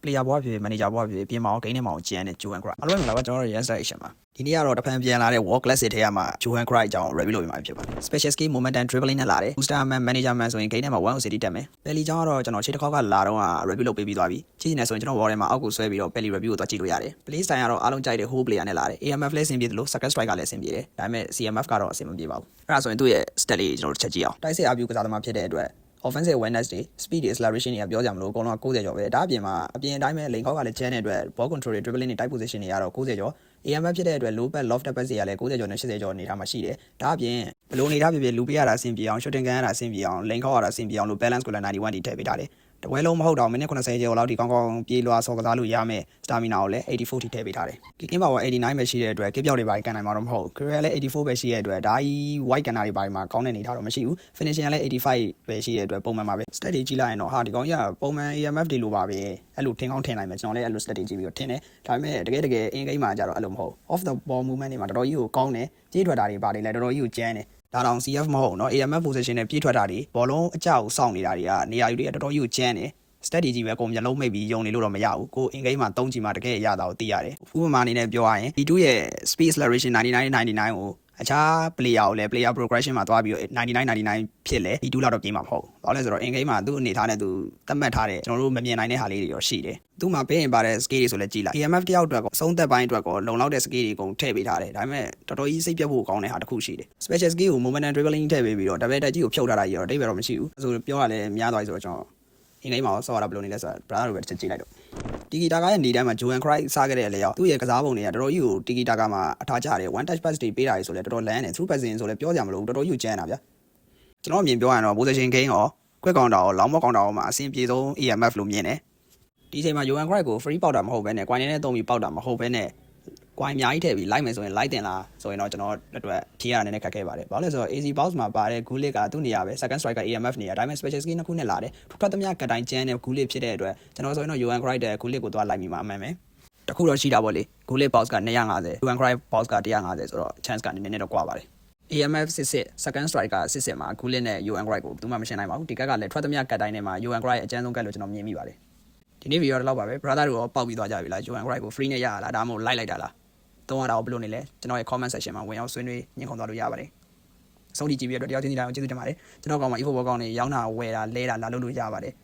player ဘွားဖြစ် manager ဘွားဖြစ်ပြင်မအောင်ဂိမ်းထဲမှာအောင်ကျန်တဲ့ Johan Cruyff အားလုံးမင်္ဂလာပါကျွန်တော်တို့ Yes Action ပါဒီနေ့ကတော့တဖန်ပြန်လာတဲ့ World Classic ထဲမှာ Johan Cruyff အကြောင်း review လုပ်ပြမှာဖြစ်ပါတယ် Special skill momentum dribbling နဲ့လာတယ် Booster man manager man ဆိုရင်ဂိမ်းထဲမှာ1 city တက်မယ် Pelly အကြောင်းကတော့ကျွန်တော်ခြေတစ်ခေါက်ကလာတော့ review လုပ်ပေးပြီးသွားပြီကြည့်နေဆိုရင်ကျွန်တော် wall ထဲမှာအောက်ကိုဆွဲပြီးတော့ Pelly review ကိုသွားကြည့်လို့ရတယ် Play style ကတော့အားလုံးကြိုက်တဲ့ whole player နဲ့လာတယ် AMF လည်းအဆင်ပြေတယ်လို့ second strike ကလည်းအဆင်ပြေတယ်ဒါပေမဲ့ CMF ကတော့အဆင်မပြေပါဘူးအဲ့ဒါဆိုရင်သူ့ရဲ့ stat လေးကျွန်တော်တို့ချက်ကြည့်အောင်တိုက်စစ် RPU ကစားသမားဖြစ်တဲ့အတွက် offensive awareness တွေ speed တွေ acceleration တွေကပြောကြမလို့အကုန်လုံး90ကျော်ပဲဒါအပြင်မှာအပြင်အတိုင်းပဲလိန်ခေါက်ကလည်းကျန်းတဲ့အတွက် ball control တွေ dribbling တွေ tight position တွေကတော့90ကျော် AMF ဖြစ်တဲ့အတွက် low pass loft pass တွေကလည်း90ကျော်နဲ့80ကျော်အနေထားမှာရှိတယ်ဒါအပြင်ဘယ်လိုအနေထားဖြစ်ဖြစ်လူပေးရတာအဆင်ပြေအောင် shooting ကန်ရတာအဆင်ပြေအောင်လိန်ခေါက်ရတာအဆင်ပြေအောင်လို့ balance ကိုလည်း91တီထည့်ပေးထားတယ်တပွဲလုံးမဟုတ်တော့မိနစ်80ကျော်လောက်ဒီကောင်းကောင်းပြေးလွှာဆော်ကစားလို့ရမယ် stamina ကိုလည်း84ထိထည့်ပေးထားတယ် kicking power 89ပဲရှိတဲ့အတွက် kick ပြောက်တွေပါကန်နိုင်မှာတော့မဟုတ် career လည်း84ပဲရှိတဲ့အတွက်ဒါကြီး white ကန်တာတွေပါမှာကောင်းတဲ့အနေထားတော့မရှိဘူး finishing လည်း85ပဲရှိတဲ့အတွက်ပုံမှန်ပါပဲ stat တွေကြည့်လိုက်ရင်တော့ဟာဒီကောင်ကြီးကပုံမှန် AMF တွေလိုပါပဲအဲ့လိုထင်ကောင်းထင်နိုင်မယ်ကျွန်တော်လည်းအဲ့လို stat တွေကြည့်ပြီးတော့ထင်တယ်ဒါပေမဲ့တကယ်အင်ဂိမ်းမှာကျတော့အဲ့လိုမဟုတ် off the ball movement တွေမှာတော်တော်ကြီးကိုကောင်းတယ်ကြေးထွက်တာတွေပါတယ်လည်းတော်တော်ကြီးကိုကျန်းတယ်ဒါတောင် CF မဟုတ်เนาะ AMF position နဲ့ပြေးထွက်တာတွေဘောလုံးအကြောက်စောင့်နေတာတွေကနေရာယူတွေကတော်တော်ကြီးကိုကျန်းတယ်study ကြီးပဲအကုန်မျက်လုံးမိတ်ပြီးယုံနေလို့တော့မရဘူးကိုအင်ဂိမ်းမှာ3ကြီးမှာတကယ်ရတာကိုသိရတယ်ဥပမာအနေနဲ့ပြောရရင် B2 ရဲ့ speed acceleration 99 ကိုအခြား player ကိုလည်း player progression မှာသွားပြီးတော့99ဖြစ်လဲ B2 လောက်တော့ပြေးမှာမဟုတ်ဘူးဘာလို့လဲဆိုတော့အင်ဂိမ်းမှာသူ့အနေထားနဲ့သူသတ်မှတ်ထားတဲ့ကျွန်တော်တို့မမြင်နိုင်တဲ့ဟာလေးတွေရောရှိတယ်သူ့မှာပေးရင်ပါတဲ့ skill တွေဆိုလဲကြည့်လိုက် AMF တယောက်အတွက်ကောအဆုံးသက်ပိုင်းအတွက်ကောလုံလောက်တဲ့ skill တွေအကုန်ထည့်ပေးထားတယ်ဒါပေမဲ့တော်တော်ကြီးစိတ်ပြတ်ဖို့ကောင်းတဲ့ဟာတစ်ခုရှိတယ် special skill ကို momentum dribbling ထည့်ပေးပြီးတော့ double touch ကြီးကိုဖြုတ်ထားတာကြီးတော့အတိတ်ပဲတော့မရှိဘူးဆိုပြောရလဲများသွားပြီဆိုတော့ကျွန်တော်အင်္ဂိမ်းမှာဆော့ရတာဘယ်လိုနေလဲဆိုတာ brother တို့ပဲချက်ကြည့်လိုက်တော့တီကီတာကာရဲ့နေတိုင်းမှာ Johan Cruyff စားခဲ့တဲ့အလေရောက်သူ့ရဲ့ကစားပုံတွေကတော်တော်ကြီးကိုတီကီတာကာမှာအထားကြတယ် one touch pass တွေပေးတာတွေဆိုလဲတော်တော်လန်းတယ် through passing ဆိုလဲပြောကြမလို့တော်တော်ကြီးကျန်းတာဗျာကျွန်တော်အမြင်ပြောရရင်တော့ position game ရော quick counter ရော long ball counter ရောမှာအဆင်ပြေဆုံး AMF လို့မြင်တယ်ဒီချိန်မှာ Johan Cruyff ကို free ပေါက်တာမဟုတ်ဘဲနဲ့ coin နဲ့သုံးပြီးပေါက်တာမဟုတ်ဘဲနဲ့ကွိုင်းအများကြီးထည့်ပြီးလိုက်မယ်ဆိုရင်လိုက်တင်လားဆိုရင်တော့ကျွန်တော်အတွက်ဖြေရတာနည်းနည်းခက်ခဲပါတယ်ဘာလို့လဲဆိုတော့ AC box မှာပါတဲ့ Gullit ကသူ့နေရာပဲ second striker AMF နေရာဒါပေမဲ့ special skill နှစ်ခုနဲ့လာတယ်ထွက်သမျှကတိုင်းကျန်းတဲ့ Gullit ဖြစ်တဲ့အတွက်ကျွန်တော်ဆိုရင်တော့ Johan Cruyff တဲ့ Gullit ကိုသွားလိုက်မိမှာအမှန်ပဲတခုတော့ရှိတာပေါ့လေ Gullit box က250 Johan Cruyff box က150ဆိုတော့ chance ကနည်းနည်းတော့ကွာပါတယ် AMF စစ် second striker စစ်မှာ Gullit နဲ့ Johan Cruyff ကိုဘူးမှမရှင်းနိုင်ပါဘူးဒီကက်ကလည်းထွက်သမျှကတိုင်းထဲမှာ Johan Cruyff အကျန်းဆုံးကက်လို့ကျွန်တော်မြင်မိပါတယ်ဒီနေ့ဗီဒီယိုတော့လောက်ပါပဲ brother တို့ရောပေါက်ပြီးသွားကြပြီလား Johan Cruyff ကို free နဲ့ရလားဒါမှမဟုတ်လိုက်တာလားတော့ရတာဘယ်လိုနေလဲကျွန်တော်ရဲ့ comment section မှာဝင်အောင်ဆွေးနွေးညှိနှိုင်းသွားလို့ရပါတယ်အဆုံးထိကြည့်ပြီးတော့တရားချင်းစီတိုင်းကိုကျေးဇူးတင်ပါတယ်ကျွန်တော်ကောင်မှာ info ဘောကောင်းနေရောင်းတာဝယ်တာလဲတာလာလို့ရပါတယ်